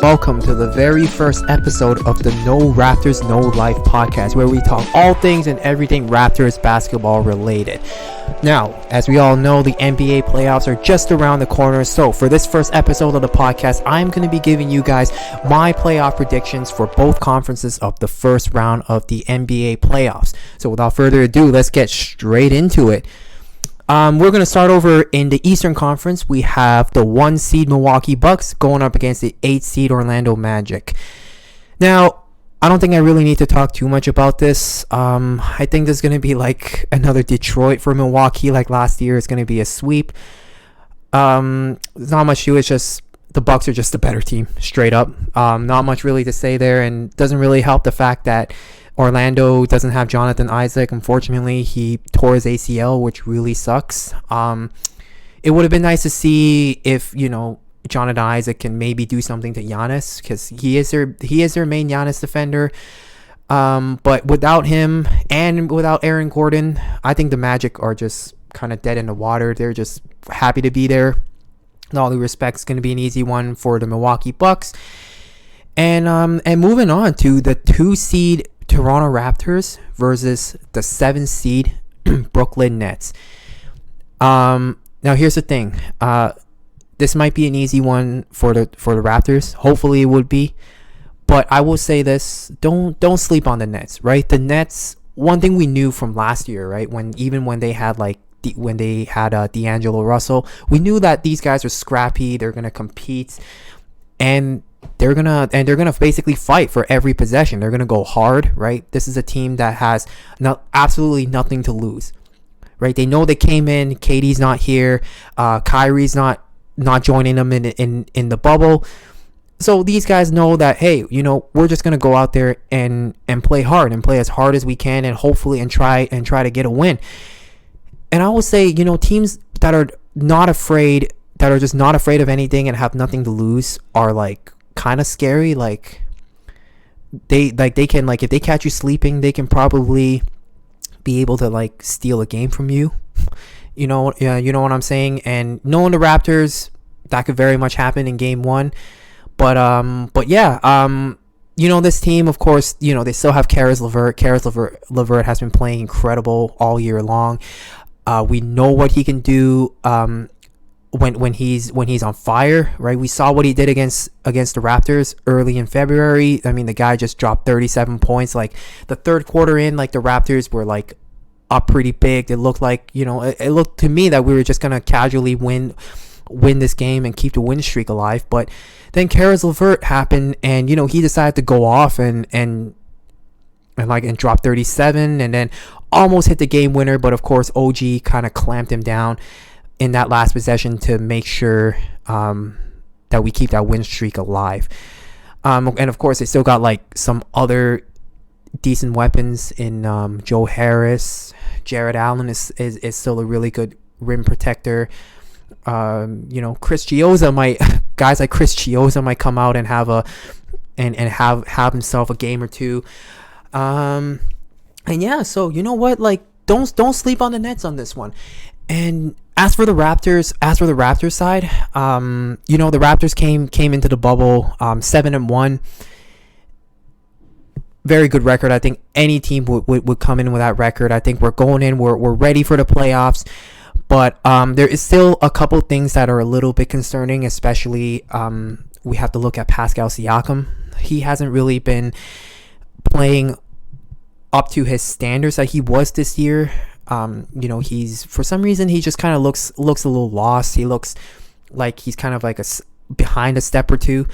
Welcome to the very first episode of the No Raptors, No Life podcast, where we talk all things and everything Raptors basketball related. Now, as we all know, the NBA playoffs are just around the corner, so for this first episode of the podcast, I'm going to be giving you guys my playoff predictions for both conferences of the first round of the NBA playoffs. So without further ado, let's get straight into it. We're going to start over in the Eastern Conference. We have the 1 seed Milwaukee Bucks going up against the 8 seed Orlando Magic. Now, I don't think I really need to talk too much about this. I think there's going to be like another Detroit for Milwaukee like last year. It's going to be a sweep. There's not much to it. It's just the Bucks are just a better team, straight up. Not much really to say there, and doesn't really help the fact that Orlando doesn't have Jonathan Isaac. Unfortunately, he tore his ACL, which really sucks. It would have been nice to see if, Jonathan Isaac can maybe do something to Giannis, because he is their main Giannis defender. But without him and without Aaron Gordon, I think the Magic are just kind of dead in the water. They're just happy to be there. In all due respect, it's going to be an easy one for the Milwaukee Bucks. And moving on to the 2 seed Toronto Raptors versus the 7 seed Brooklyn Nets. Now here's the thing. This might be an easy one for the Raptors. Hopefully it would be. But I will say this, don't sleep on the Nets, right? The Nets, one thing we knew from last year, right? When they had D'Angelo Russell, we knew that these guys are scrappy, they're going to compete, and they're gonna basically fight for every possession. They're gonna go hard, right? This is a team that has absolutely nothing to lose, right? They know they came in. KD's not here. Kyrie's not joining them in the bubble. So these guys know that, hey, we're just gonna go out there and play hard and play as hard as we can, and hopefully and try to get a win. And I will say, teams that are not afraid, that are just not afraid of anything and have nothing to lose, are like kind of scary. Like they can, like, if they catch you sleeping, they can probably be able to like steal a game from you. You know what I'm saying? And knowing the Raptors, that could very much happen in game 1. But yeah, this team, of course, they still have Caris LeVert. Caris LeVert has been playing incredible all year long. We know what he can do when he's on fire, right? We saw what he did against the Raptors early in February. I mean, the guy just dropped 37 points. Like the third quarter in, like the Raptors were like up pretty big. It looked like, it looked to me that we were just gonna casually win this game and keep the win streak alive. But then Caris LeVert happened, and he decided to go off and drop 37, and then almost hit the game winner. But of course, OG kind of clamped him down in that last possession to make sure that we keep that win streak alive. And of course, they still got like some other decent weapons in Joe Harris. Jared Allen is still a really good rim protector. Chris Chiozza guys like Chris Chiozza might come out and have have himself a game or two. And yeah, so you know what? Like, don't sleep on the Nets on this one. And as for the Raptors side, the Raptors came into the bubble 7-1. Very good record. I think any team would come in with that record. I think we're going in. We're ready for the playoffs. But there is still a couple things that are a little bit concerning, especially we have to look at Pascal Siakam. He hasn't really been playing up to his standards that he was this year. He's, for some reason, he just kind of looks a little lost. He looks like he's kind of like behind a step or two.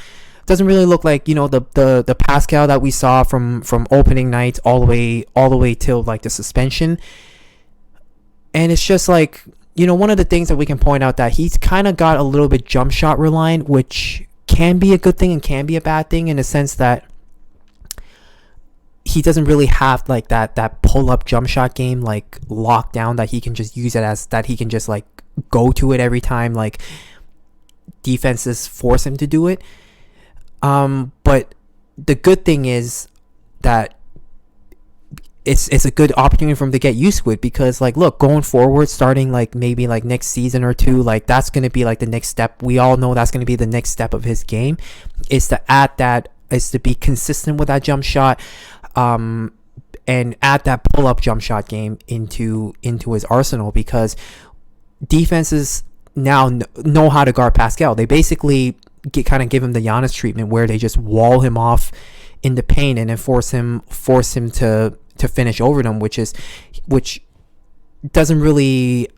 Doesn't really look like the Pascal that we saw from opening night all the way till like the suspension. And it's just like, one of the things that we can point out, that he's kind of got a little bit jump shot reliant, which can be a good thing and can be a bad thing, in the sense that he doesn't really have like that pull up jump shot game like locked down, that he can just use it as that he can just like go to it every time like defenses force him to do it. But the good thing is that it's a good opportunity for him to get used to it, because like, look, going forward, starting like maybe like next season or two, like that's going to be like the next step. We all know that's going to be the next step of his game, is to add that, is to be consistent with that jump shot, and add that pull-up jump shot game into his arsenal, because defenses now know how to guard Pascal. They basically kind of give him the Giannis treatment, where they just wall him off in the paint and then force him to finish over them, which doesn't really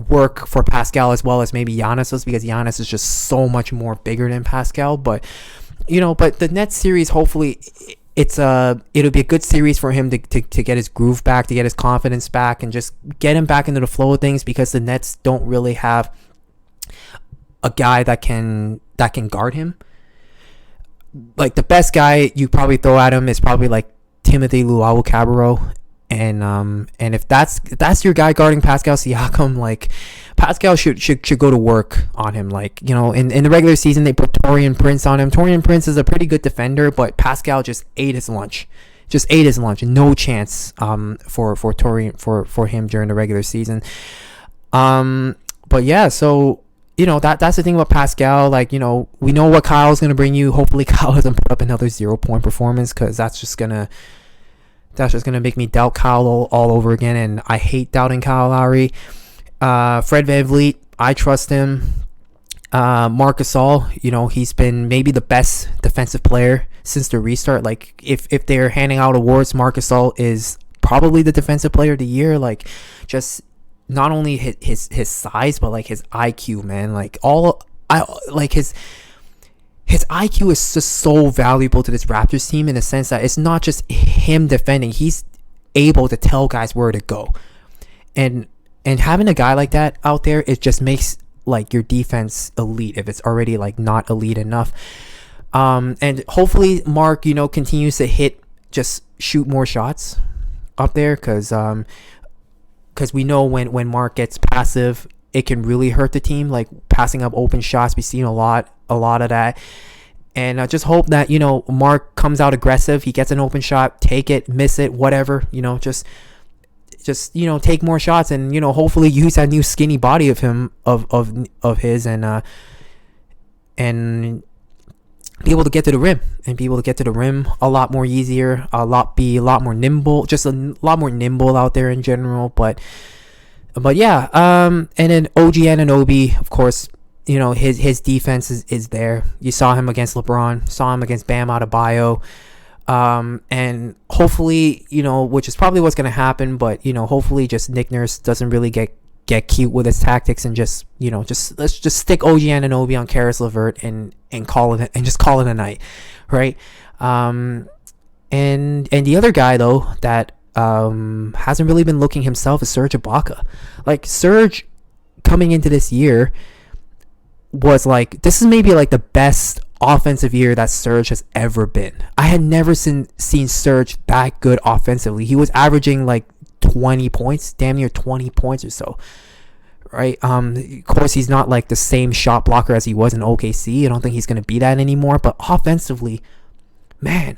work for Pascal as well as maybe Giannis does, because Giannis is just so much more bigger than Pascal. But but the Nets series, hopefully it'll be a good series for him to get his groove back, to get his confidence back, and just get him back into the flow of things, because the Nets don't really have a guy that can guard him. Like, the best guy you probably throw at him is probably like Timothy Luwawu-Cabarrot, and if that's your guy guarding Pascal Siakam, like, Pascal should go to work on him. Like, in the regular season they put Taurean Prince on him. Taurean Prince is a pretty good defender, but Pascal just ate his lunch. No chance for Taurean for him during the regular season. But yeah, so that's the thing about Pascal. Like, we know what Kyle's gonna bring you. Hopefully Kyle doesn't put up another 0-point performance, because that's just gonna make me doubt Kyle all over again, and I hate doubting Kyle Lowry. Fred VanVleet, I trust him. Marc Gasol, he's been maybe the best defensive player since the restart. Like, if they're handing out awards, Marc Gasol is probably the defensive player of the year. Like, just not only his size, but like his IQ, man. Like, his IQ is just so valuable to this Raptors team, in the sense that it's not just him defending. He's able to tell guys where to go. And having a guy like that out there, it just makes like your defense elite, if it's already like not elite enough. And hopefully Mark, continues to shoot more shots up there, because we know when Mark gets passive, it can really hurt the team. Like, passing up open shots, we've seen a lot of that. And I just hope that Mark comes out aggressive. He gets an open shot, take it, miss it, whatever. Just take more shots, and hopefully use that new skinny body of him of his, and be able to get to the rim, a lot more easier, be a lot more nimble, just a lot more nimble out there in general. But yeah, and then OG Anunoby, of course, his defense is there. You saw him against LeBron, saw him against Bam Adebayo. And hopefully, which is probably what's going to happen, but, hopefully just Nick Nurse doesn't really get cute with his tactics, and just let's just stick OG Anunoby on Karis LeVert and call it a night. Right. And the other guy though, that, hasn't really been looking himself, is Serge Ibaka. Like, Serge coming into this year was like, this is maybe like the best offensive year that Serge has ever been. I had never seen Serge that good offensively. He was averaging like 20 points, damn near 20 points or so, right? Of course, he's not like the same shot blocker as he was in OKC. I don't think he's going to be that anymore, but offensively, man,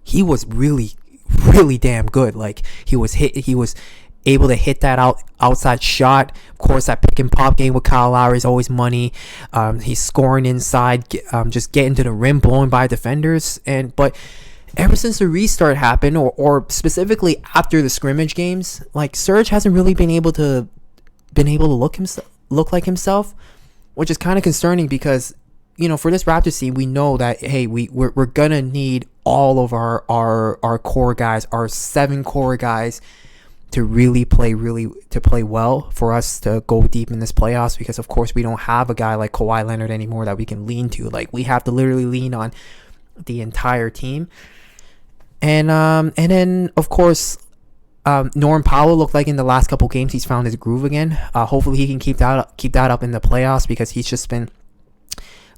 he was really, really damn good. Like, he was able to hit that outside shot. Of course, that pick and pop game with Kyle Lowry is always money. He's scoring inside, just getting to the rim, blowing by defenders. But ever since the restart happened, or specifically after the scrimmage games, like, Serge hasn't really been able to look like himself, which is kind of concerning, because for this Raptors team, we know that, hey, we're gonna need all of our core guys, our 7 core guys, to play well for us to go deep in this playoffs, because of course we don't have a guy like Kawhi Leonard anymore that we can lean to. Like, we have to literally lean on the entire team. And then of course, Norman Powell looked like in the last couple games he's found his groove again. Hopefully he can keep that up in the playoffs, because he's just been,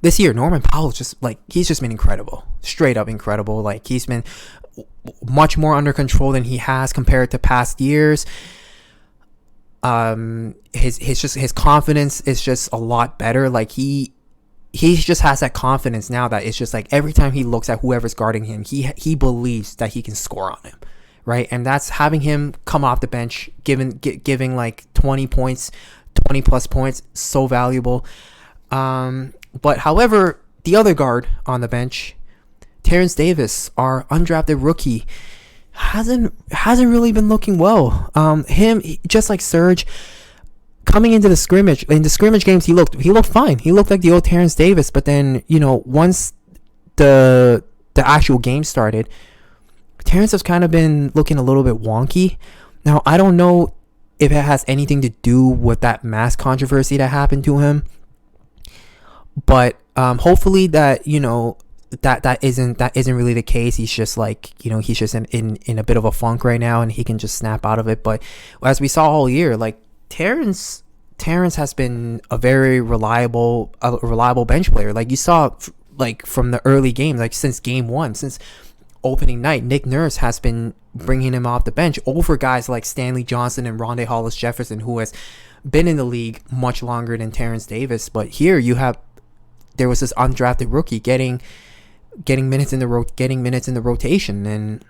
this year, Norman Powell he's just been incredible, straight up incredible. Like, he's been much more under control than he has compared to past years. His confidence is just a lot better. Like, he just has that confidence now that it's just like, every time he looks at whoever's guarding him, he believes that he can score on him, right? And that's having him come off the bench, giving like 20 points, 20 plus points, so valuable. But however, the other guard on the bench, Terrence Davis, our undrafted rookie, hasn't really been looking well. Just like Serge, coming into the scrimmage games, he looked fine. He looked like the old Terrence Davis. But then, once the actual game started, Terrence has kind of been looking a little bit wonky. Now, I don't know if it has anything to do with that mask controversy that happened to him, but hopefully that that isn't really the case. He's just like, he's just in a bit of a funk right now, and he can just snap out of it. But as we saw all year, like Terrence has been a very reliable bench player. Like you saw, like from the early games, like since game one, since opening night, Nick Nurse has been bringing him off the bench over guys like Stanley Johnson and Rondae Hollis-Jefferson, who has been in the league much longer than Terrence Davis. But here there was this undrafted rookie getting minutes in the rotation and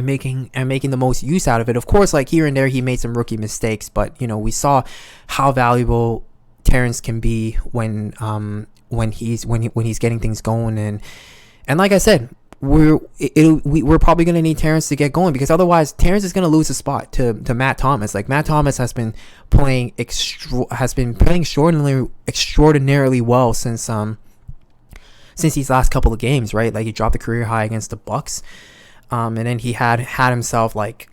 making the most use out of it. Of course, like here and there he made some rookie mistakes, but we saw how valuable Terrence can be when he's getting things going. And like I said, we're probably going to need Terrence to get going, because otherwise Terrence is going to lose a spot to Matt Thomas. Like Matt Thomas has been playing extraordinarily well since these last couple of games, right? Like he dropped a career high against the Bucks, and then he had himself like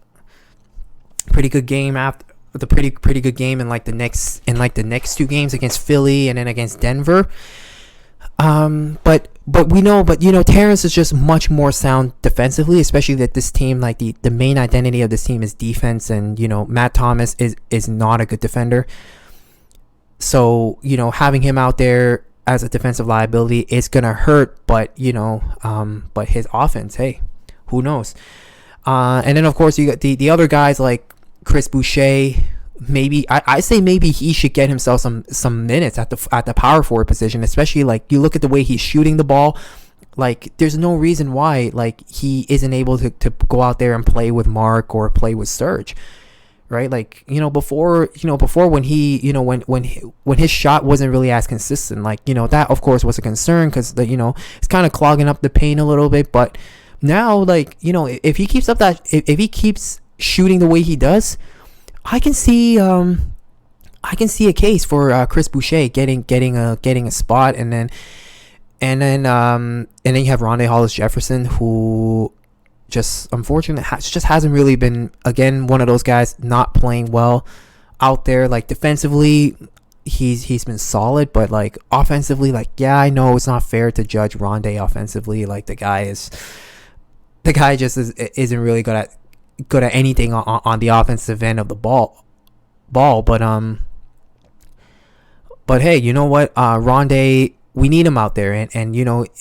pretty good game after the pretty good game in the next two games against Philly and then against Denver. But Terrence is just much more sound defensively, especially that this team, like the main identity of this team is defense, and Matt Thomas is not a good defender. So having him out there as a defensive liability is gonna hurt, but but his offense, hey, who knows? And then of course you got the other guys like Chris Boucher. Maybe I say maybe he should get himself some minutes at the power forward position, especially like you look at the way he's shooting the ball. Like there's no reason why like he isn't able to go out there and play with Mark or play with Serge, right? Like before when he when his shot wasn't really as consistent, like that of course was a concern, because it's kind of clogging up the paint a little bit. But now, like if he keeps up that if he keeps shooting the way he does, I can see a case for Chris Boucher getting a spot, and then you have Rondae Hollis-Jefferson, who just unfortunately just hasn't really been, again, one of those guys not playing well out there. Like defensively, he's been solid, but like offensively, like yeah, I know it's not fair to judge Rondae offensively. Like the guy just isn't really good at anything on the offensive end of the ball. But hey, you know what? Rondae, we need him out there, and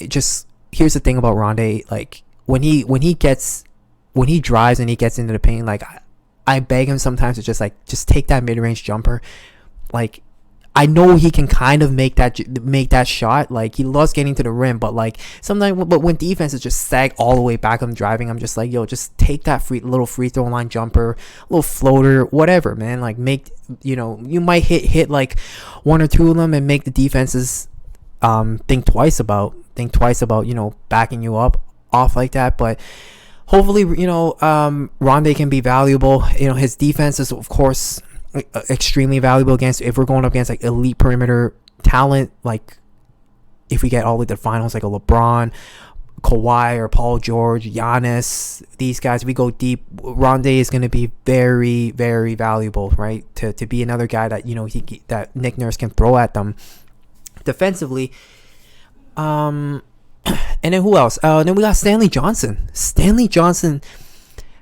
just here's the thing about Rondae. Like when he drives and he gets into the paint, like I beg him sometimes to just take that mid-range jumper. Like I know he can kind of make that shot. Like he loves getting to the rim, but like sometimes, but when defenses just sag all the way back, I'm driving, I'm just like, yo, just take that little free throw line jumper, little floater, whatever, man. Like make, you might hit like one or two of them and make the defenses think twice about backing you up off like that. But hopefully, Rondae can be valuable. His defense is of course extremely valuable if we're going up against like elite perimeter talent, like if we get all the way to the finals, like a LeBron, Kawhi, or Paul George, Giannis, these guys, we go deep. Rondae is going to be very, very valuable, right? To be another guy that that Nick Nurse can throw at them defensively. And then who else? Then we got Stanley Johnson. Stanley Johnson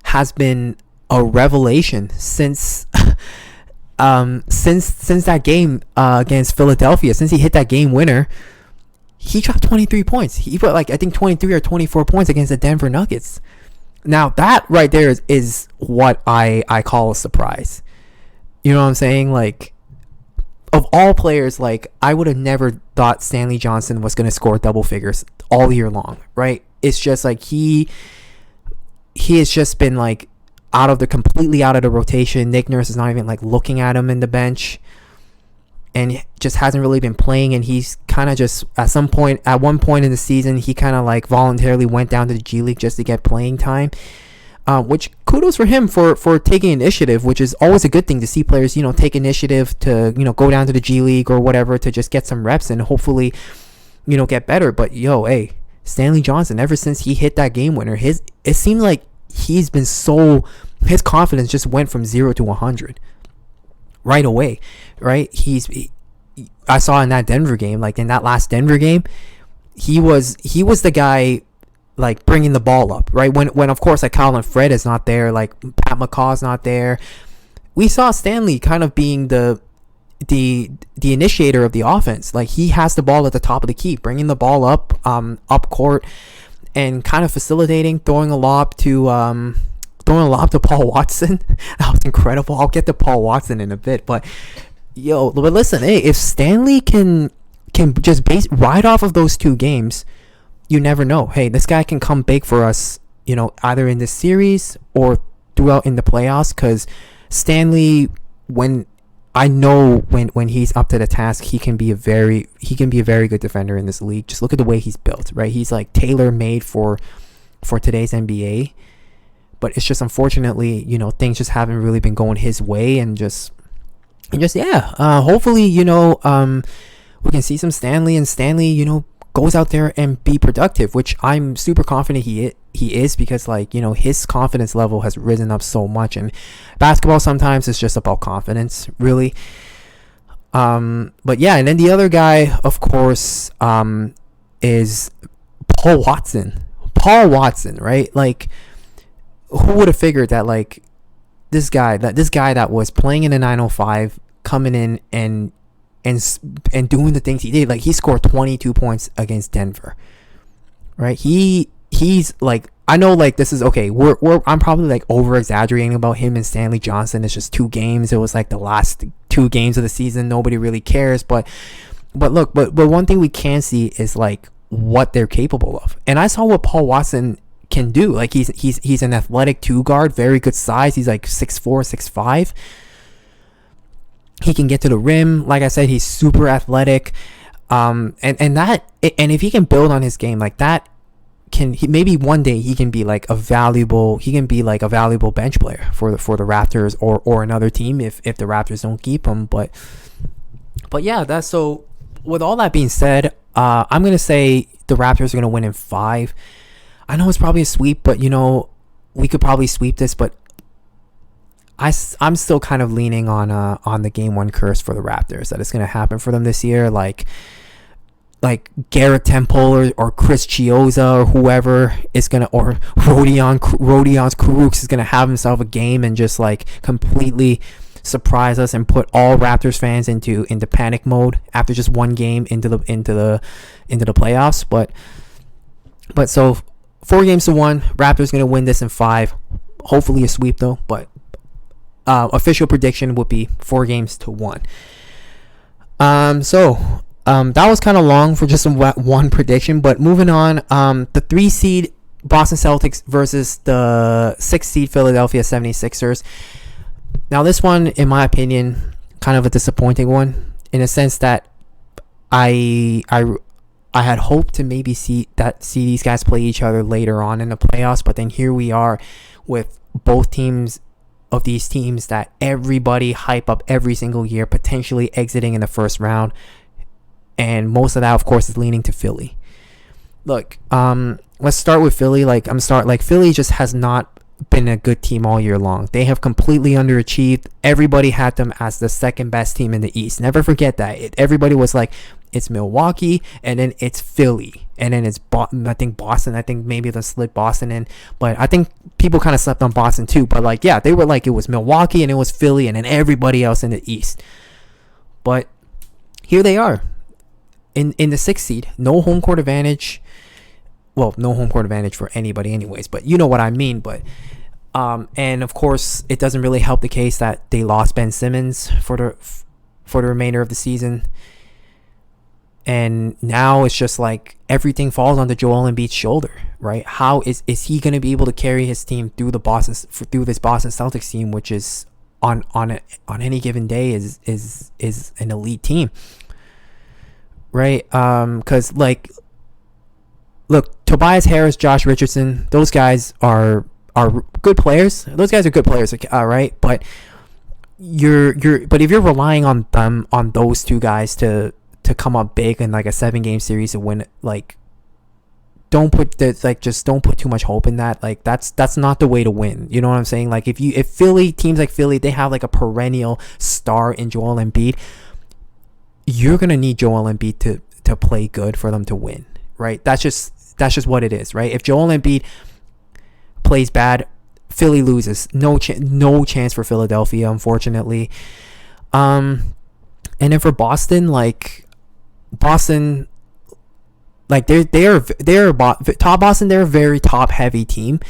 has been a revelation since that game against Philadelphia. Since he hit that game winner, he dropped 23 points. He put like I think 23 or 24 points against the Denver Nuggets. Now that right there is what I call a surprise. You know what I'm saying? Like, of all players, like I would have never thought Stanley Johnson was going to score double figures all year long, right? It's just like he has just been like completely out of the rotation. Nick Nurse is not even like looking at him in the bench, and just hasn't really been playing. And he's kind of just at one point in the season, he kind of like voluntarily went down to the G League just to get playing time. Which kudos for him for taking initiative, which is always a good thing to see players, take initiative to, go down to the G League or whatever to just get some reps and hopefully, get better. But hey, Stanley Johnson, ever since he hit that game winner, it seemed like he's been his confidence just went from 0 to 100 right away, right? I saw in that Denver game, like in that last Denver game, he was the guy like bringing the ball up, right? When of course like Colin Fred is not there, like Pat McCaw's not there, we saw Stanley kind of being the initiator of the offense. Like he has the ball at the top of the key, bringing the ball up court and kind of facilitating, throwing a lob to Paul Watson. That was incredible. I'll get to Paul Watson in a bit, but listen, hey, if Stanley can just ride off of those 2 games, you never know. Hey, this guy can come big for us, either in this series or throughout in the playoffs. Because Stanley, when he's up to the task, he can be a very good defender in this league. Just look at the way he's built, right? He's like tailor made for today's NBA. But it's just unfortunately, things just haven't really been going his way, and hopefully, we can see some Stanley, and Stanley, goes out there and be productive, which I'm super confident he is, because his confidence level has risen up so much. And basketball sometimes is just about confidence, really. But yeah, and then the other guy, of course, is Paul Watson, right? Like, who would have figured that like this guy that was playing in the 905 coming in and doing the things he did. Like he scored 22 points against Denver, right? He's like, I know like this is okay. I'm probably like over exaggerating about him and Stanley Johnson. It's just 2 games. It was like the last 2 games of the season. Nobody really cares. But one thing we can see is like what they're capable of. And I saw what Paul Watson can do. Like he's an athletic 2 guard, very good size. He's like 6'4", 6'5". He can get to the rim. Like I said, he's super athletic. And if he can build on his game like that, maybe one day he can be like a valuable bench player for the Raptors or another team if the Raptors don't keep him. But yeah, that's so. With all that being said, I'm gonna say the Raptors are gonna win in 5. I know it's probably a sweep, but we could probably sweep this, but I'm still kind of leaning on the game 1 curse for the Raptors, that it's going to happen for them this year. Like Garrett Temple or Chris Chiozza or whoever is going to, or Rodion Kurucs is going to have himself a game and just like completely surprise us and put all Raptors fans into panic mode after just 1 game into the playoffs. But so 4 games to 1, Raptors going to win this in 5. Hopefully a sweep though, but official prediction would be 4 games to 1. That was kind of long for just one prediction, but moving on, the 3 seed Boston Celtics versus the 6 seed Philadelphia 76ers. Now this one, in my opinion, kind of a disappointing one in a sense that I had hoped to maybe see these guys play each other later on in the playoffs, but then here we are with both teams of these teams that everybody hype up every single year, potentially exiting in the first round, and most of that, of course, is leaning to Philly. Look, let's start with Philly. Philly just has not been a good team all year long. They have completely underachieved. Everybody had them as the second best team in the East. Never forget that. Everybody was like, it's Milwaukee, and then it's Philly, and then it's Boston. I think maybe they'll slip Boston in, but I think people kind of slept on Boston too. But like, yeah, they were like, it was Milwaukee and it was Philly and then everybody else in the East. But here they are in the 6th seed. No home court advantage. Well, no home court advantage for anybody anyways, but you know what I mean. But and of course, it doesn't really help the case that they lost Ben Simmons for the remainder of the season. And now it's just like everything falls onto Joel Embiid's shoulder, right? How is he going to be able to carry his team through this Boston Celtics team, which is on any given day is an elite team, right? Because like, look, Tobias Harris, Josh Richardson, those guys are good players. Those guys are good players, right? But but if you're relying on those two guys to come up big in like a 7-game series to win, like, don't put too much hope in that. Like, that's not the way to win. You know what I'm saying? Like, if teams like Philly, they have like a perennial star in Joel Embiid, you're gonna need Joel Embiid to play good for them to win, right? That's just what it is, right? If Joel Embiid plays bad, Philly loses. No chance for Philadelphia, unfortunately. And then for Boston, like, Boston, like, they're top Boston. They're a very top heavy team.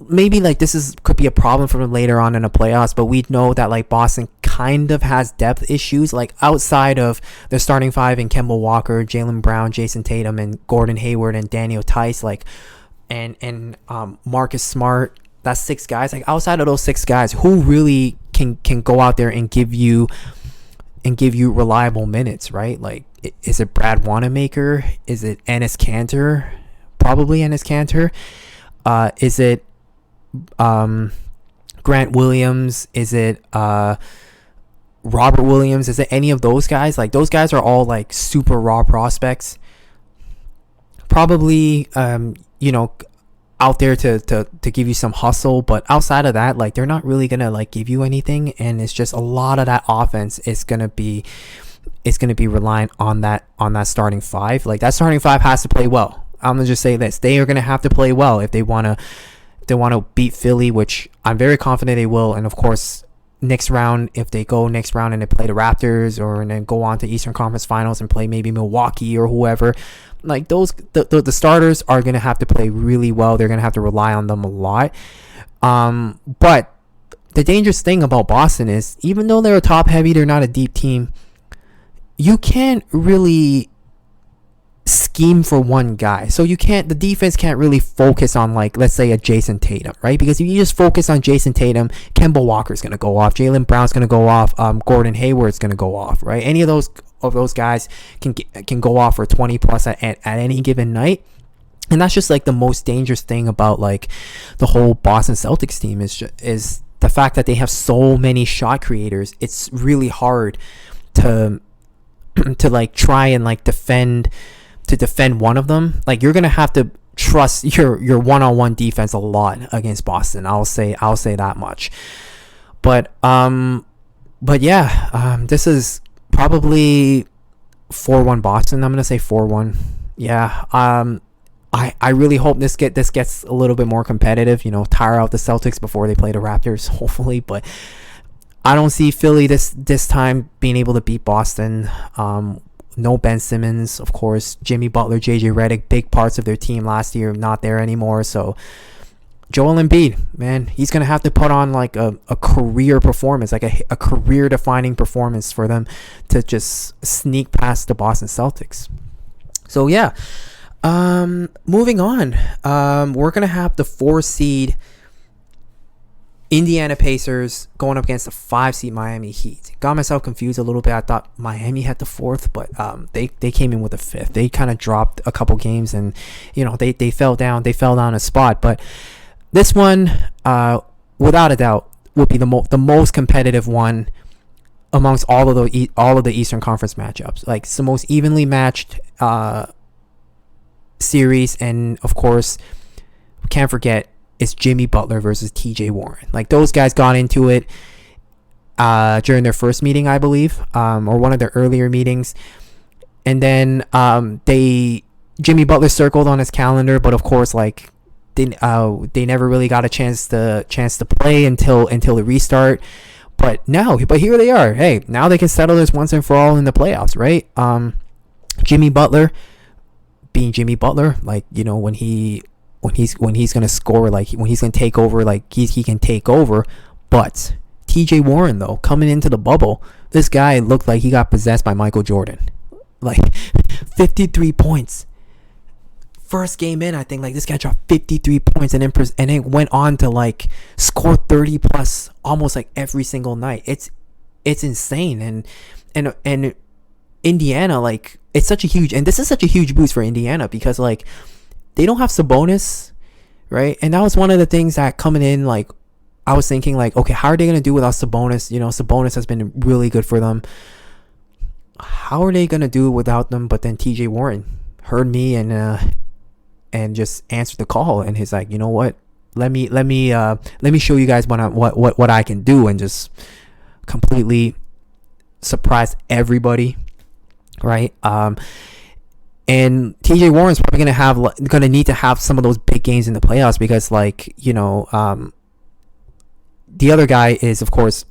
Maybe like could be a problem for them later on in the playoffs, but we know that like Boston kind of has depth issues, like outside of the starting five and Kemba Walker, Jaylen Brown, Jason Tatum, and Gordon Hayward and Daniel Tice, like, and Marcus Smart. That's 6 guys. Like, outside of those 6 guys, who really can go out there and give you reliable minutes, right? Like, is it Brad Wanamaker? Is it Enes Kanter? Probably Enes Kanter. Is it Grant Williams? Is it Robert Williams? Is it any of those guys? Like, those guys are all like super raw prospects. Probably out there to give you some hustle, but outside of that, like, they're not really gonna like give you anything, and it's just a lot of that offense is gonna be reliant on that starting five. Like, that starting five has to play well. I'm gonna just say this: they are gonna have to play well if they wanna beat Philly, which I'm very confident they will. And of course, next round, if they go next round and they play the Raptors, and then go on to Eastern Conference Finals and play maybe Milwaukee or whoever, like, the starters are going to have to play really well. They're going to have to rely on them a lot. But the dangerous thing about Boston is, even though they're a top heavy, they're not a deep team. You can't really scheme for one guy. So the defense can't really focus on, like, let's say a Jason Tatum, right? Because if you just focus on Jason Tatum, Kemba Walker's going to go off, Jaylen Brown's going to go off, Gordon Hayward's going to go off, right? Any of those guys can go off for 20 plus at any given night. And that's just like the most dangerous thing about like the whole Boston Celtics team is the fact that they have so many shot creators. It's really hard to like try and like defend one of them. Like, you're gonna have to trust your one-on-one defense a lot against Boston. I'll say that much. But yeah, this is probably 4-1 Boston. I'm gonna say 4-1. Yeah. I really hope this gets a little bit more competitive. Tire out the Celtics before they play the Raptors, hopefully. But I don't see Philly this time being able to beat Boston. No Ben Simmons, of course. Jimmy Butler, JJ Redick, big parts of their team last year, not there anymore. So Joel Embiid, man, he's going to have to put on like a career performance, like a career-defining performance for them to just sneak past the Boston Celtics. So, yeah, moving on. We're going to have the 4-seed Indiana Pacers going up against the 5-seed Miami Heat. Got myself confused a little bit. I thought Miami had the 4th, but they came in with the 5th. They kind of dropped a couple games, and they fell down. They fell down a spot, but this one, without a doubt, would be the most competitive one amongst all of the Eastern Conference matchups. Like, it's the most evenly matched series, and of course, we can't forget, it's Jimmy Butler versus TJ Warren. Like, those guys got into it during their first meeting, I believe, or one of their earlier meetings, and then Jimmy Butler circled on his calendar, but of course, like, they never really got a chance to play until the restart. But here they are. Hey, now they can settle this once and for all in the playoffs, right? Jimmy Butler being Jimmy Butler, like, when he's gonna score, like when he's gonna take over, like he can take over. But TJ Warren, though, coming into the bubble, this guy looked like he got possessed by Michael Jordan. Like 53 points. First game in, I think like this guy dropped 53 points and it went on to like score 30 plus almost like every single night. It's insane. And Indiana, like, it's such a huge, and this is such a huge boost for Indiana because like they don't have Sabonis, right? And that was one of the things that coming in, like, I was thinking like, okay, how are they gonna do without Sabonis? You know, Sabonis has been really good for them. How are they gonna do it without them? But then TJ Warren heard me and just answered the call, and he's like, you know what? Let me show you guys what I can do, and just completely surprised everybody, right? And TJ Warren's probably gonna need to have some of those big games in the playoffs because, like, you know, the other guy is, of course,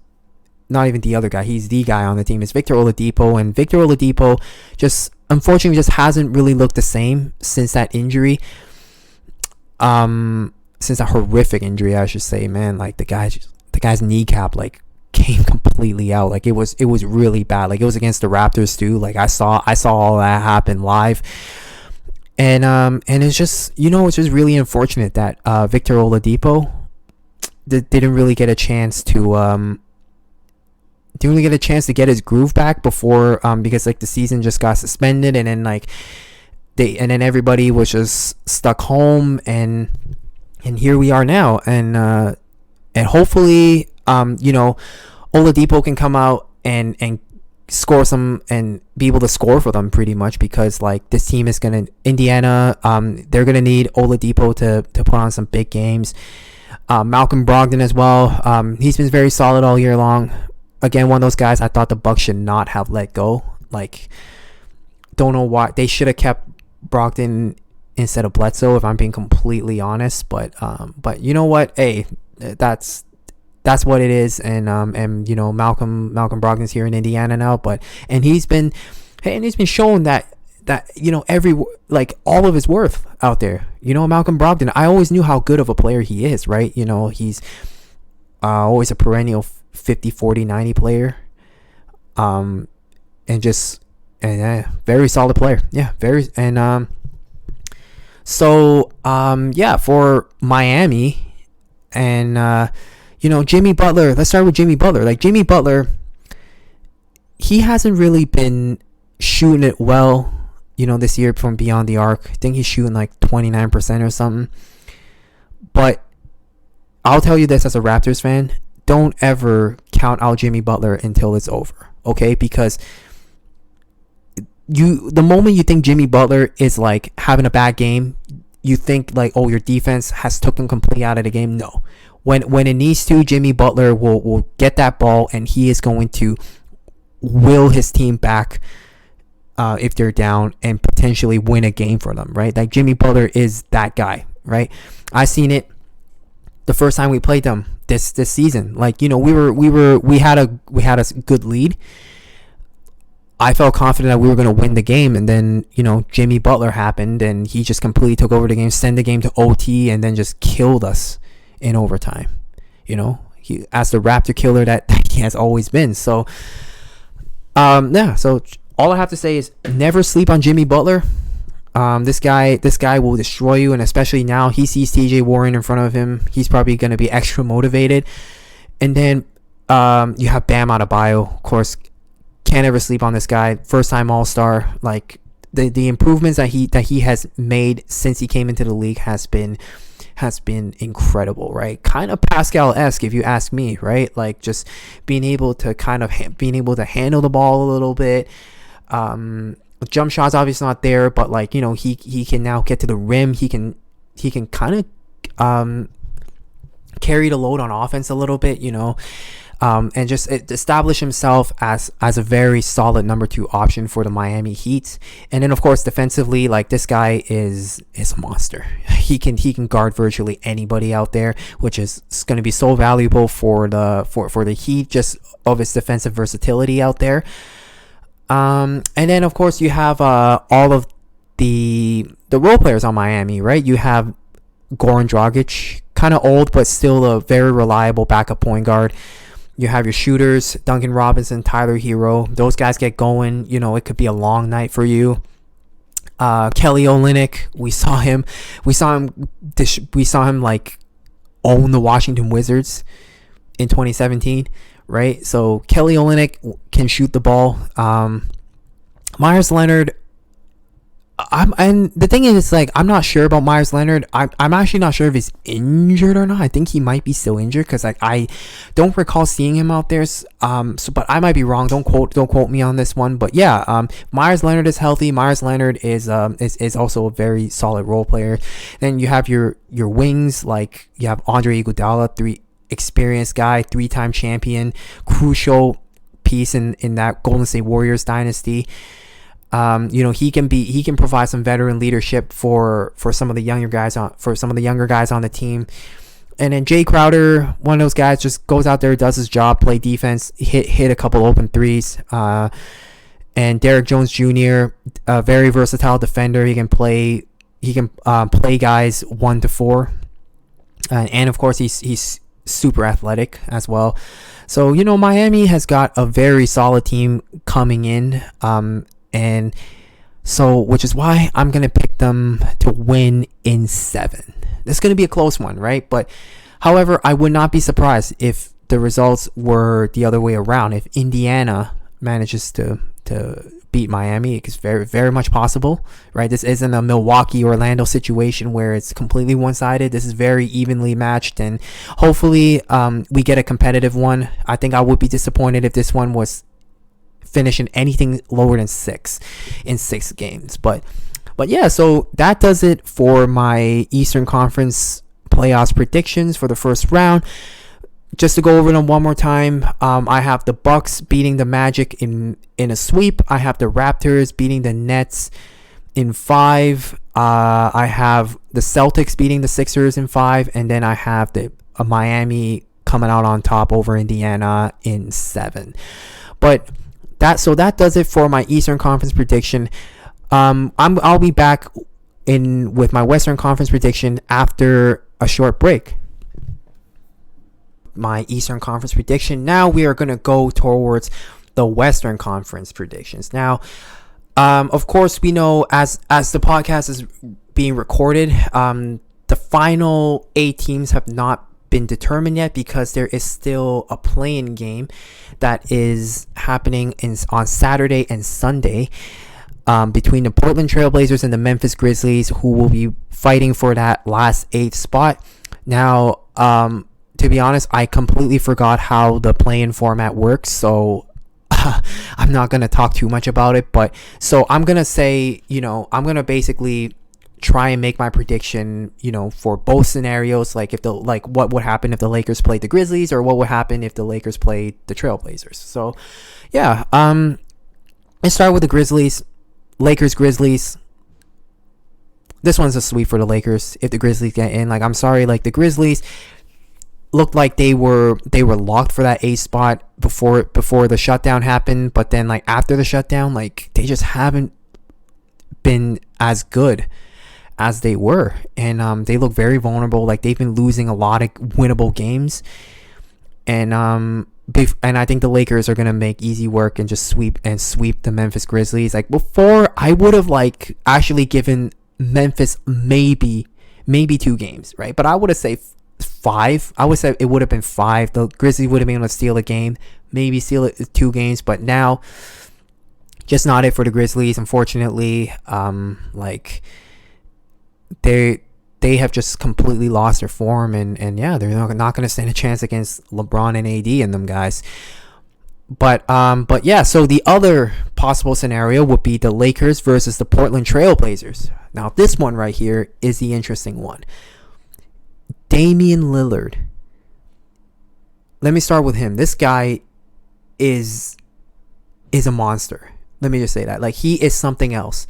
not even the other guy. He's the guy on the team. Is Victor Oladipo, and Victor Oladipo just unfortunately just hasn't really looked the same since that injury. Since that horrific injury, I should say, man. Like the guy's kneecap like came completely out. Like it was really bad. Like it was against the Raptors too. Like I saw all that happen live. And it's just, you know, it's just really unfortunate that Victor Oladipo didn't really get a chance to get his groove back before because like the season just got suspended, and then like then everybody was just stuck home, and here we are now, and hopefully you know, Oladipo can come out and score some and be able to score for them pretty much, because like this team is gonna Indiana, they're gonna need Oladipo to put on some big games. Malcolm Brogdon as well, he's been very solid all year long. Again, one of those guys I thought the Bucks should not have let go. Like, don't know why they should have kept Brogdon instead of Bledsoe, if I'm being completely honest. But you know what? Hey, that's what it is. And you know, Malcolm Brogdon's here in Indiana now, and he's been shown that you know, all of his worth out there. You know, Malcolm Brogdon, I always knew how good of a player he is, right? You know, he's always a perennial 50, 40, 90 player. And very solid player. Yeah, for Miami, and you know, Jimmy Butler. Let's start with Jimmy Butler. Like Jimmy Butler, he hasn't really been shooting it well, you know, this year from beyond the arc. I think he's shooting like 29% or something. But I'll tell you this as a Raptors fan, don't ever count out Jimmy Butler until it's over, okay? Because the moment you think Jimmy Butler is like having a bad game, you think like, oh, your defense has took him completely out of the game. No. When it needs to, Jimmy Butler will get that ball, and he is going to will his team back if they're down, and potentially win a game for them, right? Like Jimmy Butler is that guy, right? I seen it the first time we played them this season. Like, you know, we had a good lead. I felt confident that we were going to win the game, and then, you know, Jimmy Butler happened, and he just completely took over the game, sent the game to OT, and then just killed us in overtime. You know, he as the Raptor killer that he has always been. So so all I have to say is never sleep on Jimmy Butler. This guy will destroy you, and especially now he sees TJ Warren in front of him, he's probably going to be extra motivated. And then you have Bam Adebayo, of course. Can't ever sleep on this guy. First time All-Star. Like the improvements that he has made since he came into the league has been incredible, right? Kind of Pascal-esque, if you ask me, right? Like just being able to handle the ball a little bit. Jump shots obviously not there, but like, you know, he can now get to the rim. He can kind of carry the load on offense a little bit, you know. And just establish himself as a very solid number 2 option for the Miami Heat. And then of course defensively, like this guy is a monster. He can guard virtually anybody out there, which is going to be so valuable for the Heat, just of his defensive versatility out there. And then of course you have all of the role players on Miami, right? You have Goran Dragic, kind of old but still a very reliable backup point guard. You have your shooters, Duncan Robinson, Tyler Hero. Those guys get going. You know, it could be a long night for you. Kelly Olynyk, we saw him like own the Washington Wizards in 2017, right? So Kelly Olynyk can shoot the ball. Myers Leonard, and the thing is, like, I'm not sure about Myers Leonard. I'm actually not sure if he's injured or not. I think he might be still injured because like I don't recall seeing him out there. But I might be wrong. Don't quote me on this one. But yeah, Myers Leonard is healthy. Myers Leonard is also a very solid role player. Then you have your wings, like you have Andre Iguodala, experienced guy, 3-time champion, crucial piece in that Golden State Warriors dynasty. He can provide some veteran leadership for some of the younger guys on the team. And then Jay Crowder, one of those guys, just goes out there, does his job, play defense, hit a couple open threes. And Derrick Jones Jr., a very versatile defender. He can play guys 1 to 4. And of course he's super athletic as well. So, Miami has got a very solid team coming in. And so, which is why I'm going to pick them to win in 7. This is going to be a close one, right? But, however, I would not be surprised if the results were the other way around. If Indiana manages to beat Miami, it's very, very much possible, right? This isn't a Milwaukee-Orlando situation where it's completely one-sided. This is very evenly matched, and hopefully we get a competitive one. I think I would be disappointed if this one was finishing anything lower than 6 in 6 games. But yeah, so that does it for my Eastern Conference playoffs predictions for the first round. Just to go over them one more time, I have the Bucks beating the Magic in a sweep. I have the Raptors beating the Nets in 5. I have the Celtics beating the Sixers in 5, and then I have the Miami coming out on top over Indiana in 7. But that does it for my Eastern Conference prediction. I'll be back with my Western Conference prediction after a short break. My Eastern Conference prediction. Now we are going to go towards the Western Conference predictions. Now, of course, we know as the podcast is being recorded, the final 8 teams have not been determined yet because there is still a play-in game that is happening on Saturday and Sunday between the Portland Trailblazers and the Memphis Grizzlies, who will be fighting for that last 8th spot. Now, to be honest, I completely forgot how the play-in format works, so I'm not going to talk too much about it. But so I'm going to say, I'm going to basically try and make my prediction, for both scenarios, like what would happen if the Lakers played the Grizzlies, or what would happen if the Lakers played the Trailblazers. So, yeah, let's start with the Grizzlies. Lakers-Grizzlies. This one's a sweep for the Lakers if the Grizzlies get in. Like, I'm sorry, like the Grizzlies looked like they were locked for that 8th spot before the shutdown happened, but then like after the shutdown, like they just haven't been as good as they were, and they look very vulnerable. Like they've been losing a lot of winnable games, and I think the Lakers are gonna make easy work and just sweep the Memphis Grizzlies. Like before, I would have like actually given Memphis maybe 2 games, right? But I would have said 5. I would say it would have been 5. The Grizzlies would have been able to steal a game, maybe steal it 2 games, but now just not it for the Grizzlies, unfortunately. Like they have just completely lost their form, and yeah, they're not going to stand a chance against LeBron and AD and them guys. But yeah, so the other possible scenario would be the Lakers versus the Portland Trailblazers. Now this one right here is the interesting one. Damian Lillard. Let me start with him. This guy is a monster. Let me just say that. Like, he is something else.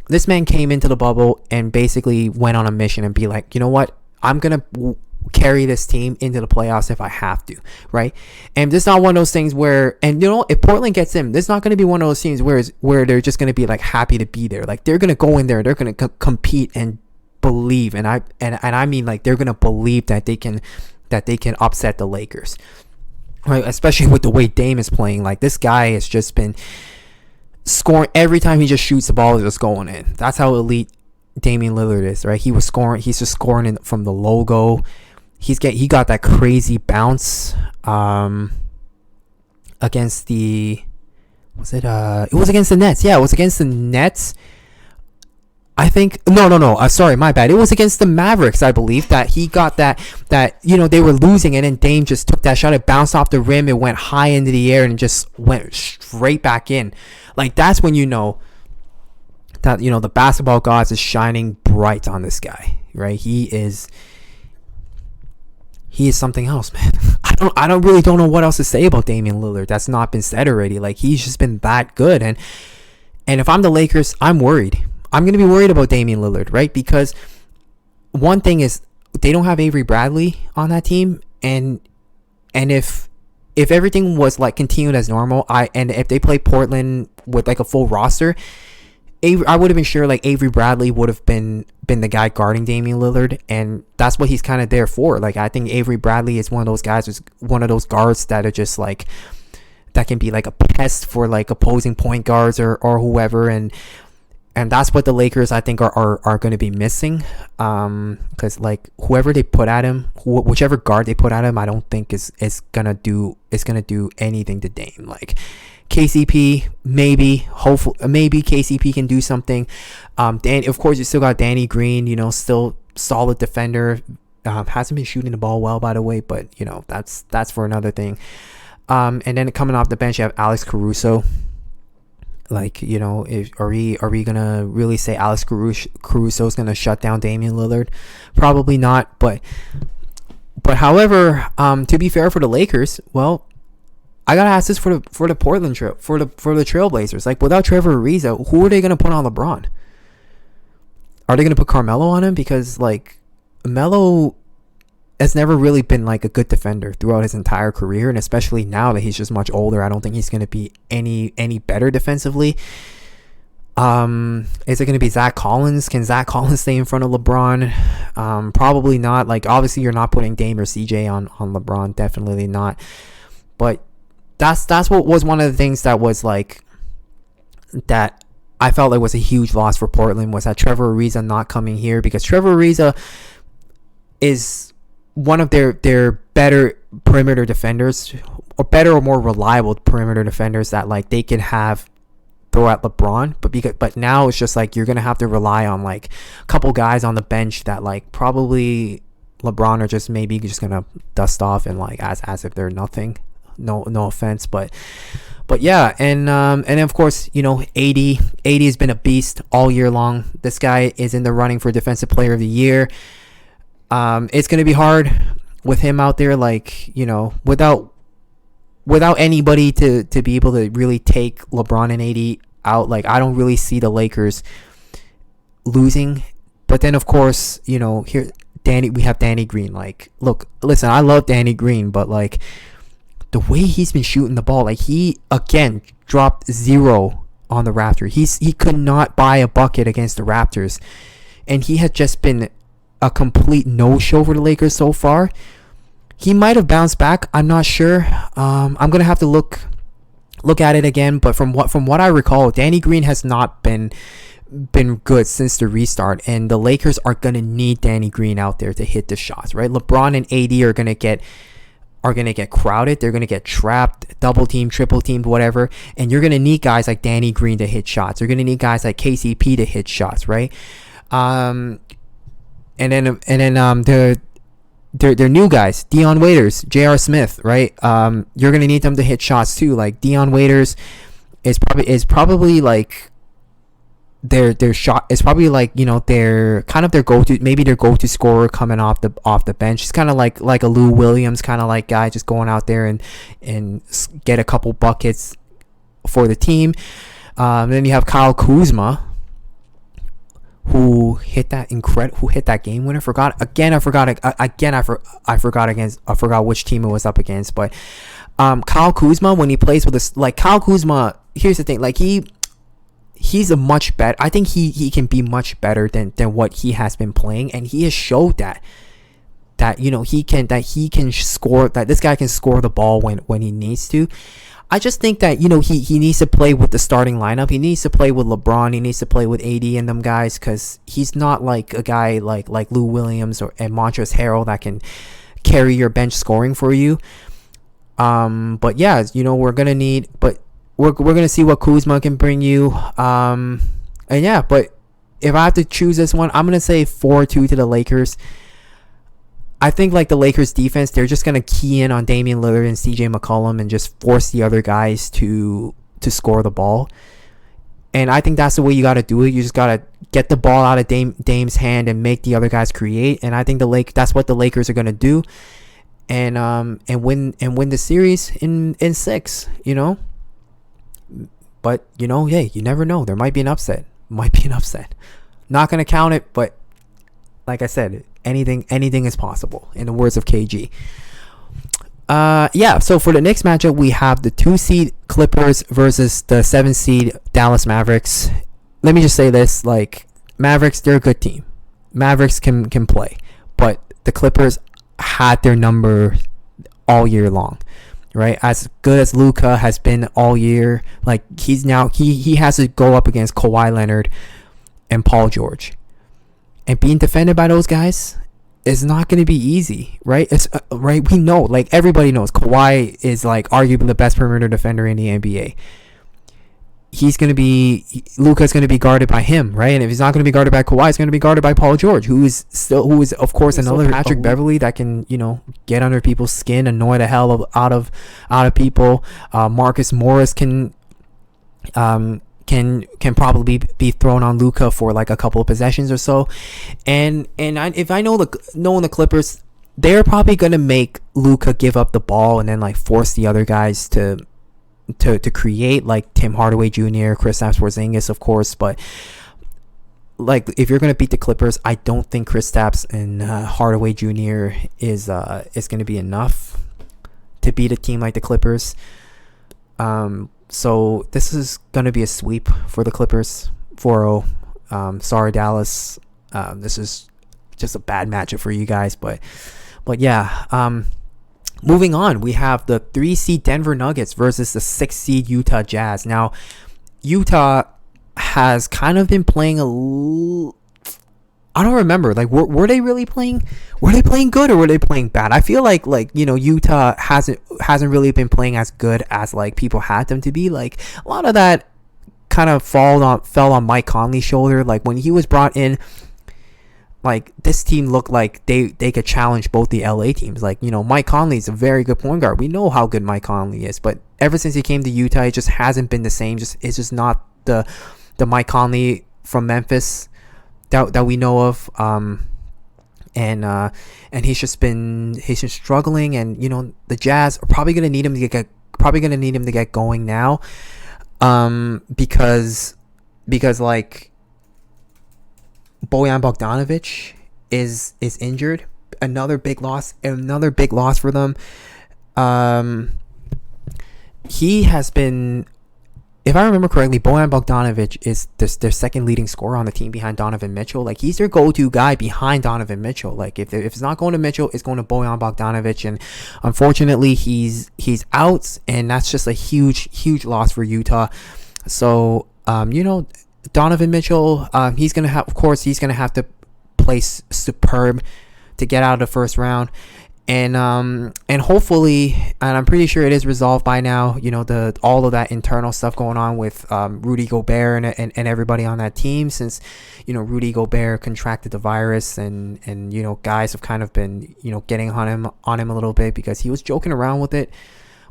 This man came into the bubble and basically went on a mission and be like, you know what? I'm going to carry this team into the playoffs if I have to, right? And this is not one of those things where, and if Portland gets in, this is not going to be one of those teams where they're just going to be like happy to be there. Like, they're going to go in there, they're going to compete and believe, and I mean, like, they're going to believe that they can upset the Lakers. right? Especially with the way Dame is playing. Like, this guy has just been scoring every time he just shoots the ball, is just going in. That's how elite Damian Lillard is, right? He was scoring. He's just scoring from the logo. He got that crazy bounce against the it was against the Nets. Yeah, it was against the Nets. I think no. Sorry, my bad. It was against the Mavericks, I believe, that he got that they were losing, and then Dame just took that shot. It bounced off the rim. It went high into the air and just went straight back in. Like, that's when you know that the basketball gods is shining bright on this guy, right? He is something else, man. I don't know what else to say about Damian Lillard that's not been said already. Like, he's just been that good, and if I'm the Lakers, I'm worried. I'm going to be worried about Damian Lillard, right? Because one thing is they don't have Avery Bradley on that team, and if everything was like continued as normal, and if they play Portland with like a full roster, I would have been sure like Avery Bradley would have been the guy guarding Damian Lillard, and that's what he's kind of there for. Like, I think Avery Bradley is one of those guys, who's one of those guards that are just like, that can be like a pest for like opposing point guards or whoever, and that's what the Lakers, I think, are going to be missing, because like whoever they put at him, whichever guard they put at him, I don't think is gonna do anything to Dame. Like, KCP, maybe KCP can do something. Of course, you still got Danny Green, still solid defender. Hasn't been shooting the ball well, by the way, but that's for another thing. And then coming off the bench, you have Alex Caruso. Like, are we gonna really say Alex Caruso is gonna shut down Damian Lillard? Probably not. But however, to be fair for the Lakers, well, I gotta ask this for the Portland for the Trailblazers. Like, without Trevor Ariza, who are they gonna put on LeBron? Are they gonna put Carmelo on him? Because like, Melo has never really been like a good defender throughout his entire career, and especially now that he's just much older, I don't think he's going to be any better defensively. Is it going to be Zach Collins? Can Zach Collins stay in front of LeBron? Probably not. Like, obviously you're not putting Dame or CJ on LeBron, definitely not. But that's what was one of the things that was like, that I felt like was a huge loss for Portland, was that Trevor Ariza not coming here, because Trevor Ariza is one of their better perimeter defenders, or better or more reliable perimeter defenders that like they can have throw at LeBron, but now it's just like you're gonna have to rely on like a couple guys on the bench that like probably LeBron are just maybe just gonna dust off and like as if they're nothing. No offense, but yeah, and then of course AD has been a beast all year long. This guy is in the running for Defensive Player of the Year. It's going to be hard with him out there, like, without anybody to be able to really take LeBron and AD out. Like, I don't really see the Lakers losing. But then, of course, here we have Danny Green. Like, listen, I love Danny Green, but like the way he's been shooting the ball, like he again dropped 0 on the Raptors. He could not buy a bucket against the Raptors, and he had just been a complete no-show for the Lakers so far. He might have bounced back. I'm not sure. I'm gonna have to look at it again. But from what I recall, Danny Green has not been good since the restart, and the Lakers are gonna need Danny Green out there to hit the shots. Right? LeBron and AD are gonna get crowded. They're gonna get trapped, double team, triple teamed, whatever. And you're gonna need guys like Danny Green to hit shots. You're gonna need guys like KCP to hit shots. Right? And then their new guys, Dion Waiters, J.R. Smith, right? You're gonna need them to hit shots too. Like, Dion Waiters is probably like their shot is probably like their kind of their go-to scorer coming off the bench. It's kind of like a Lou Williams kind of like guy, just going out there and get a couple buckets for the team. Then you have Kyle Kuzma, who hit that game winner. I forgot which team it was up against. But Kyle Kuzma, when he plays with this, like, Kyle Kuzma, here's the thing, like he's a much better. I think he can be much better than what he has been playing, and he has showed that that he can score, that this guy can score the ball when he needs to. I just think that he needs to play with the starting lineup. He needs to play with LeBron. He needs to play with AD and them guys, because he's not like a guy like Lou Williams and Montrezl Harrell that can carry your bench scoring for you. But yeah, we're gonna need, but we're gonna see what Kuzma can bring you. And yeah, but if I have to choose this one, I'm gonna say 4-2 to the Lakers. I think like the Lakers defense, they're just going to key in on Damian Lillard and CJ McCollum and just force the other guys to score the ball. And I think that's the way you got to do it. You just got to get the ball out of Dame's hand and make the other guys create. And I think that's what the Lakers are going to do. And win the series in 6, But hey, you never know. There might be an upset. Not going to count it, but like I said, anything is possible, in the words of KG. Yeah, so for the next matchup, we have the 2 seed Clippers versus the 7 seed Dallas Mavericks. Let me just say this, like, Mavericks, they're a good team. Mavericks can play, but the Clippers had their number all year long, right? As good as Luka has been all year, like, he's now he has to go up against Kawhi Leonard and Paul George. And being defended by those guys is not going to be easy, right? It's right. We know, like, everybody knows, Kawhi is like arguably the best perimeter defender in the NBA. Luka's going to be guarded by him, right? And if he's not going to be guarded by Kawhi, he's going to be guarded by Paul George, who is of course another Patrick Beverley that can get under people's skin, annoy the hell out of people. Marcus Morris can probably be thrown on Luka for like a couple of possessions or so, and if I know knowing the Clippers, they're probably gonna make Luka give up the ball and then like force the other guys to create, like Tim Hardaway Jr., Kristaps Porzingis, of course. But like, if you're gonna beat the Clippers, I don't think Kristaps and Hardaway Jr. is gonna be enough to beat a team like the Clippers. So this is going to be a sweep for the Clippers, 4-0. Sorry, Dallas. This is just a bad matchup for you guys. But yeah. Moving on, we have the 3 seed Denver Nuggets versus the 6 seed Utah Jazz. Now, Utah has kind of been playing I don't remember. Like, were they really playing? Were they playing good or were they playing bad? I feel like Utah hasn't really been playing as good as like people had them to be. Like, a lot of that kind of fell on Mike Conley's shoulder. Like, when he was brought in, like, this team looked like they could challenge both the LA teams. Like, Mike Conley's a very good point guard. We know how good Mike Conley is, but ever since he came to Utah, it just hasn't been the same. It's just not the Mike Conley from Memphis that we know of. And he's just been struggling, and the Jazz are probably gonna need him to get going now, because like Bojan Bogdanovic is injured. Another big loss for them. He has been, if I remember correctly, Bojan Bogdanovic is their second leading scorer on the team behind Donovan Mitchell. Like, he's their go-to guy behind Donovan Mitchell. Like, if it's not going to Mitchell, it's going to Bojan Bogdanovic. And unfortunately, he's out, and that's just a huge loss for Utah. So, Donovan Mitchell, he's going to have to play superb to get out of the first round. And hopefully, and I'm pretty sure it is resolved by now, all of that internal stuff going on with Rudy Gobert and everybody on that team, since Rudy Gobert contracted the virus, and guys have kind of been getting on him a little bit because he was joking around with it.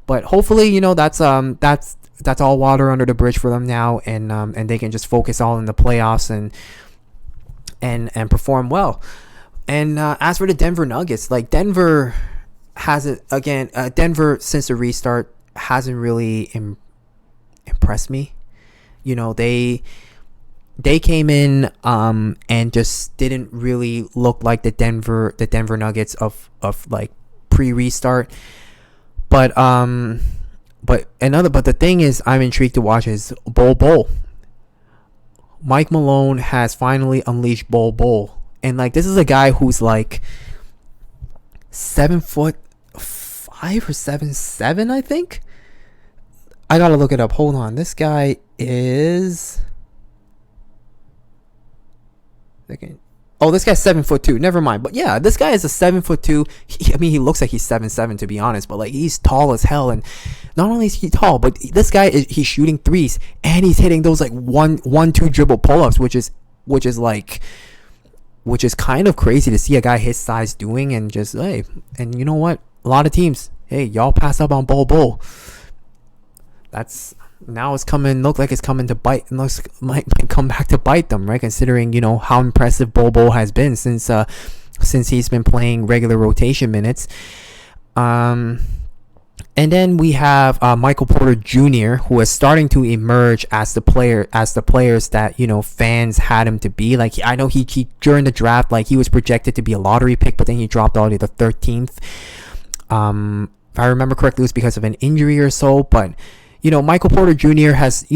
But hopefully, that's all water under the bridge for them now, and they can just focus all in the playoffs and perform well. And as for the Denver Nuggets, like, Denver hasn't, again, Denver since the restart hasn't really impressed me. They came in and just didn't really look like the Denver Nuggets of like pre-restart. But the thing is, I'm intrigued to watch is Bol. Mike Malone has finally unleashed Bol. And like, this is a guy who's like, 7'5" or 7'7", I think. I gotta look it up. Hold on. This guy is. Oh, this guy's 7'2". Never mind. But yeah, this guy is a 7'2". He looks like he's 7'7", to be honest. But like, he's tall as hell, and not only is he tall, but this guy he's shooting threes and he's hitting those like one-two dribble pull-ups, which is kind of crazy to see a guy his size doing. And just, hey, and you know what? A lot of teams, hey, y'all pass up on Bol. That's now it's coming. Look like it's coming to bite, and might come back to bite them, right? Considering how impressive Bol has been since he's been playing regular rotation minutes. And then we have Michael Porter Jr., who is starting to emerge as the players that fans had him to be. Like, I know he during the draft, like, he was projected to be a lottery pick, but then he dropped all the 13th. If I remember correctly, it was because of an injury or so. But Michael Porter Jr. has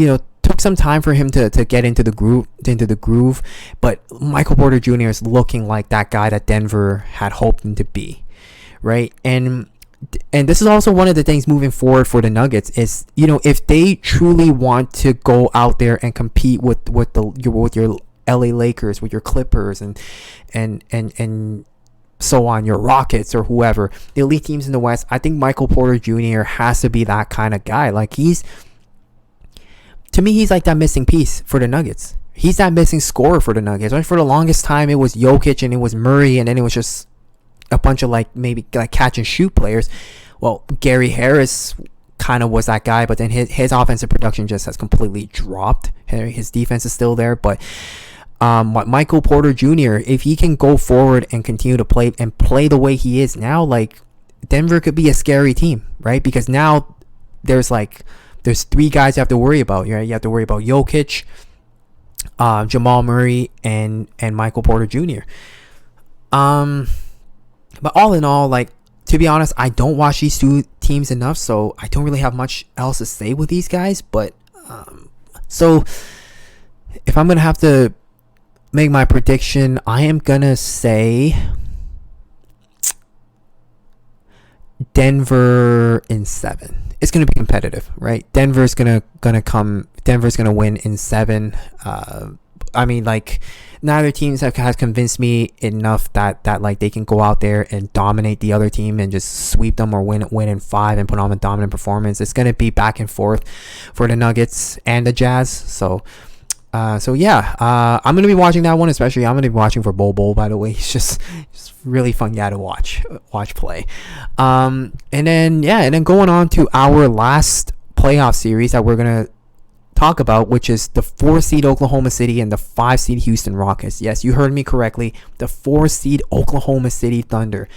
took some time for him to get into the groove. But Michael Porter Jr. is looking like that guy that Denver had hoped him to be, right? And this is also one of the things moving forward for the Nuggets is, if they truly want to go out there and compete with your LA Lakers, with your Clippers and so on, your Rockets or whoever, the elite teams in the West, I think Michael Porter Jr. has to be that kind of guy. Like, to me, he's like that missing piece for the Nuggets. He's that missing scorer for the Nuggets. Right? For the longest time, it was Jokic and it was Murray, and then it was just a bunch of maybe catch and shoot players. Well, Gary Harris kind of was that guy, but then his offensive production just has completely dropped. His defense is still there, but Michael Porter Jr., if he can go forward and continue to play the way he is now, like, Denver could be a scary team, right? Because now there's three guys you have to worry about. Right? You have to worry about Jokic, Jamal Murray, and Michael Porter Jr. But all in all, like, to be honest, I don't watch these two teams enough, so I don't really have much else to say with these guys. But so if I'm gonna have to make my prediction, I am gonna say Denver in 7. It's gonna be competitive, right? Denver's gonna win in 7. I mean, like, neither teams has convinced me enough that like they can go out there and dominate the other team and just sweep them or win in 5 and put on a dominant performance. It's gonna be back and forth for the Nuggets and the Jazz. So yeah, I'm gonna be watching that one. Especially, I'm gonna be watching for Bol. By the way, he's just really fun guy to watch play. And then going on to our last playoff series that we're gonna talk about, which is the 4 seed Oklahoma City and the 5 seed Houston Rockets. Yes, you heard me correctly. The 4 seed Oklahoma City Thunder.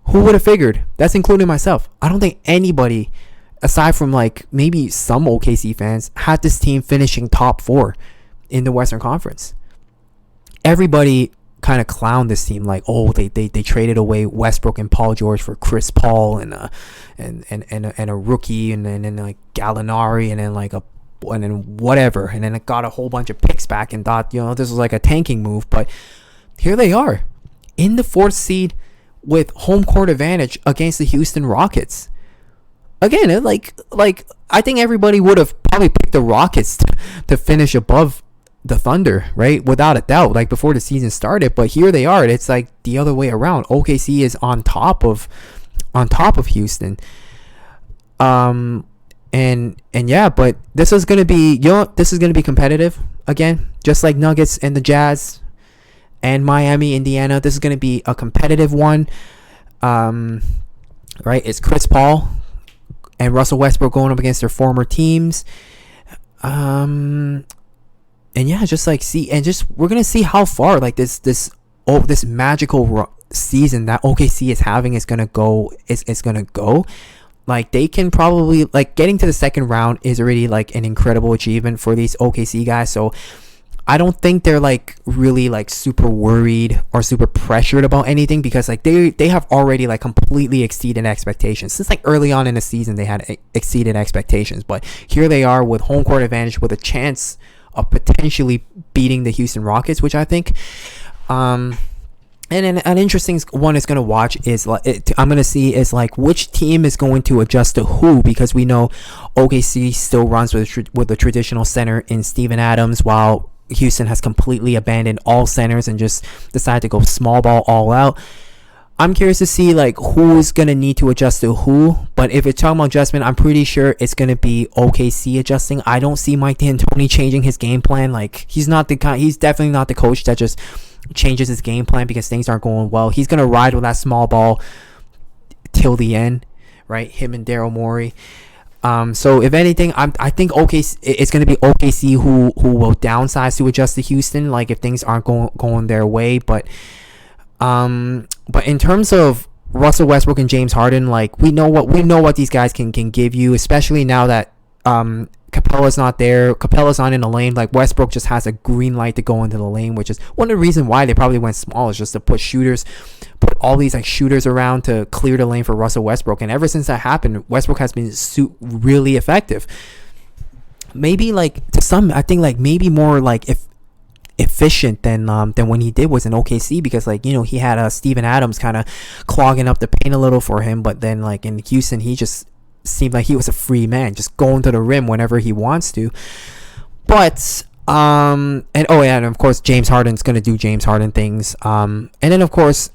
Who would have figured? That's including myself. I don't think anybody, aside from like maybe some OKC fans, had this team finishing top 4 in the Western Conference. Everybody kind of clowned this team, like, oh, they traded away Westbrook and Paul George for Chris Paul and a rookie, and then like Gallinari, and then whatever, and then it got a whole bunch of picks back and thought this was like a tanking move. But here they are in the 4th seed with home court advantage against the Houston Rockets. Again, like I think everybody would have probably picked the Rockets to finish above the Thunder, right? Without a doubt, like before the season started. But here they are. It's like the other way around. OKC is on top of Houston. And yeah, but this is gonna be competitive again, just like Nuggets and the Jazz and Miami, Indiana. This is gonna be a competitive one. Right? It's Chris Paul and Russell Westbrook going up against their former teams. And yeah, just like we're gonna see how far like this magical season that OKC is having is gonna go. Like, they can probably, like, getting to the second round is already like an incredible achievement for these OKC guys. So I don't think they're like really like super worried or super pressured about anything, because like they have already like completely exceeded expectations. Since like early on in the season they had exceeded expectations, but here they are with home court advantage, with a chance of potentially beating the Houston Rockets, which I think And an interesting one is going to watch is I'm going to see is like which team is going to adjust to who, because we know OKC still runs with a traditional center in Steven Adams, while Houston has completely abandoned all centers and just decided to go small ball all out. I'm curious to see like who's going to need to adjust to who, but if it's talking about adjustment, I'm pretty sure it's going to be OKC adjusting. I don't see Mike D'Antoni changing his game plan. Like he's definitely not the coach that just changes his game plan because things aren't going well. He's going to ride with that small ball till the end, right? Him and Daryl Morey. So if anything, I think OKC, it's going to be OKC who will downsize to adjust to Houston, like if things aren't going their way. But in terms of Russell Westbrook and James Harden, like we know what these guys can give you, especially now that Capella's not there. Capella's not in the lane. Like Westbrook just has a green light to go into the lane, which is one of the reasons why they probably went small, is just to put all these like shooters around to clear the lane for Russell Westbrook. And ever since that happened, Westbrook has been really effective. Maybe like to some, I think like maybe more like efficient than when he was in OKC, because like he had Steven Adams kind of clogging up the paint a little for him, but then like in Houston he just seemed like he was a free man, just going to the rim whenever he wants to. But and of course James Harden's gonna do James Harden things. And then of course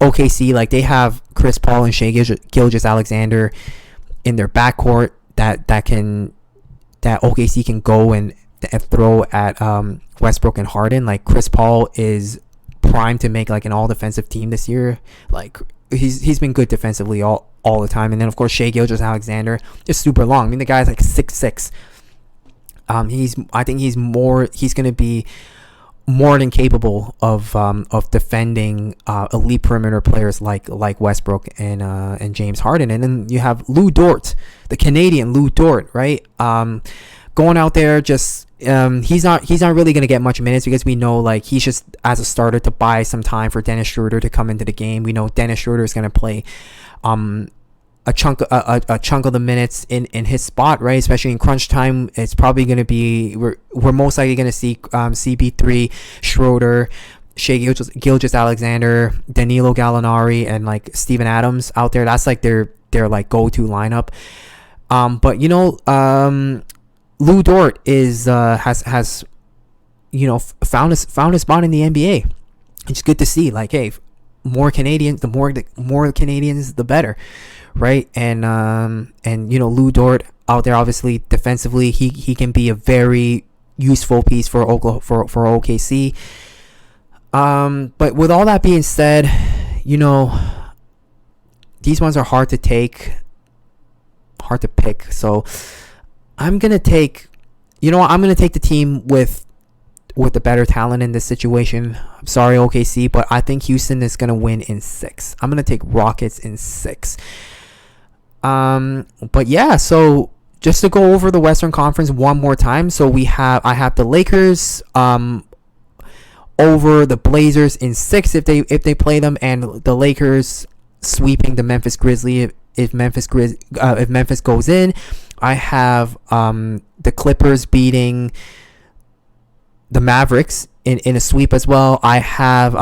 OKC, like they have Chris Paul and Shai Gilgeous-Alexander in their backcourt that OKC can go and throw at Westbrook and Harden. Like Chris Paul is primed to make like an all defensive team this year. Like he's been good defensively all the time. And then of course Shai Gilgeous-Alexander is super long. I mean the guy's like 6'6". I think he's gonna be more than capable of defending elite perimeter players like Westbrook and James Harden. And then you have Lou Dort, the Canadian Lou Dort, right? Going out there, just he's not really gonna get much minutes, because we know like he's just as a starter to buy some time for Dennis Schroeder to come into the game. We know Dennis Schroeder is gonna play a chunk of the minutes in his spot, right? Especially in crunch time, it's probably gonna be we're most likely gonna see CP3, Schroeder, Shai Gilgeous-Alexander, Danilo Gallinari, and like Steven Adams out there. That's like their like go-to lineup. But Lou Dort is has found his spot in the NBA. It's good to see. Like, hey, more Canadians, the more Canadians, the better, right? And Lou Dort out there, obviously defensively, he can be a very useful piece for OKC. But with all that being said, these ones are hard to pick. So I'm gonna take the team with the better talent in this situation. I'm sorry, OKC, but I think Houston is gonna win in 6. I'm gonna take Rockets in 6. But yeah, so just to go over the Western Conference one more time. So I have the Lakers over the Blazers in 6 if they play them, and the Lakers sweeping the Memphis Grizzlies if Memphis goes in. I have the Clippers beating the Mavericks in a sweep as well. I have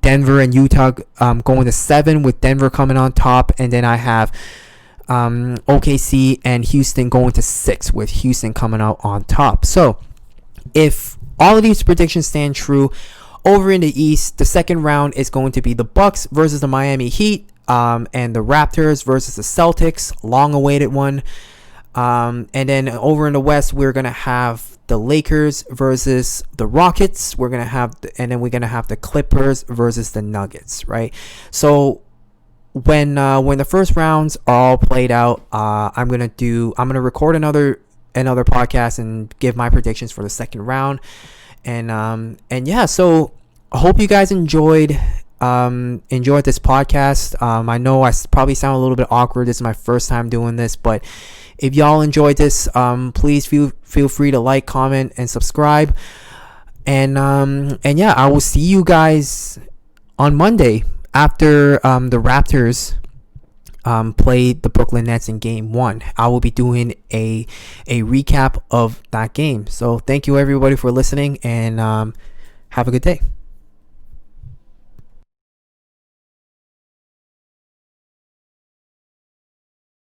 Denver and Utah going to 7 with Denver coming on top, and then I have OKC and Houston going to 6 with Houston coming out on top. So if all of these predictions stand true, over in the East, the second round is going to be the Bucks versus the Miami Heat, and the Raptors versus the Celtics, long-awaited one. And then over in the West, we're gonna have the Lakers versus the Rockets. We're gonna have the Clippers versus the Nuggets, right? So when the first rounds are all played out, I'm gonna record another podcast and give my predictions for the second round. And yeah, so I hope you guys enjoyed this podcast. I know I probably sound a little bit awkward. This is my first time doing this, but if y'all enjoyed this, please feel free to like, comment, and subscribe. And yeah, I will see you guys on Monday after the Raptors play the Brooklyn Nets in Game 1. I will be doing a recap of that game. So thank you everybody for listening, and have a good day.